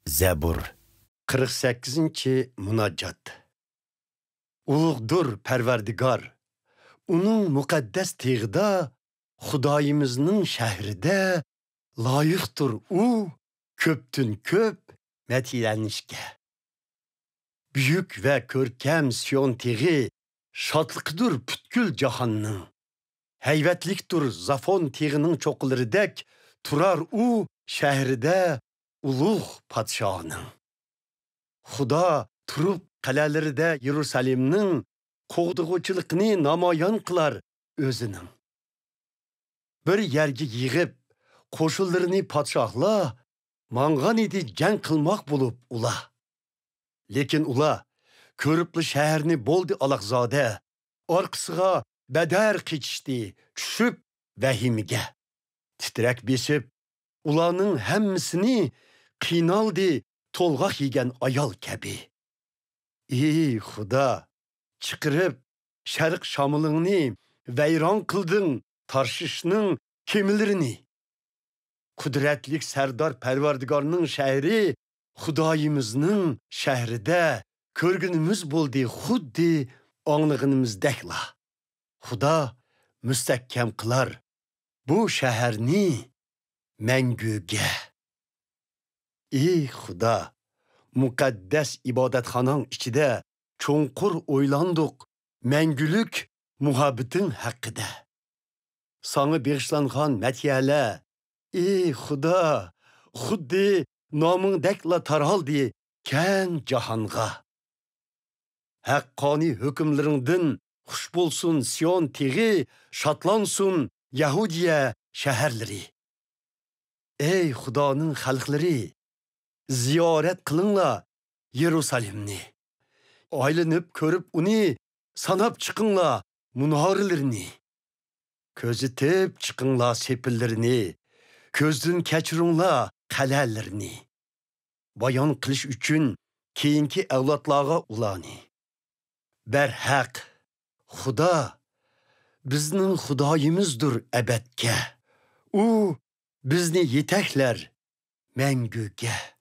Zebur 48. Munaccat. Ulug'dur Parvardigor. Uning muqaddas tig'ida, Xudoyimizning shahrida loyiqdir u ko'pdan ko'p matilanishga. Büyük ve ko'rkam Sion tig'i shodliqdir butkul jahonning. Hayvatlikdir Zafon tig'ining cho'qilaridek turar u shahrida ulug' podshohning. Xudo turib qal'alarida Yerusalimning qo'g'dig'uchiligini namoyon qilar o'zining. Bir yerga yig'ib qo'shinlarini podshohlar mang'an edi jang qilmoq bo'lib ular. Lekin ular ko'ribli shaharni bo'ldi alaqzoda, orqasiga badar qechishdi, tushib vahimiga. Titrak besib, ularning hammasini qiynaldi to'lg'aq yegan ayol kabi. Ey Xudo, chiqirib sharq shamilingni vayron qilding Tarshishning kemilarini. Qudratlik Sardor Parvardigorning shahri Xudoyimizning shahrida ko'rgunimiz bo'ldi xuddi anglag'inimizdekla. Xudo mustahkam qilar bu shaharni manguga. Ey Xudo, muqaddas ibodatxonang ichida cho'nqur o'ylandik mangulik muhabbating haqida. Sana bag'ishlangan matiyala, ey Xudo, xuddi nomingdekla taraldi keng jahonga. Haqqoniy hukmlaringdan xush bo'lsin Sion tig'i, shodlansin Yahudiya shaharlari. Ey Xudoning xalqlari, ziyorat qilinglar Yerusalimni. Aylanib ko'rib uni sanab chiqinglar munoralarini. Ko'zitib chiqinglar sepillarini, ko'zdan kechiringlar qal'alarini. Bayon qilish uchun keyingi avlodlarga ularni. Barhaq Xudo bizning Xudoyimizdir abadga. U bizni yetaklar manguga.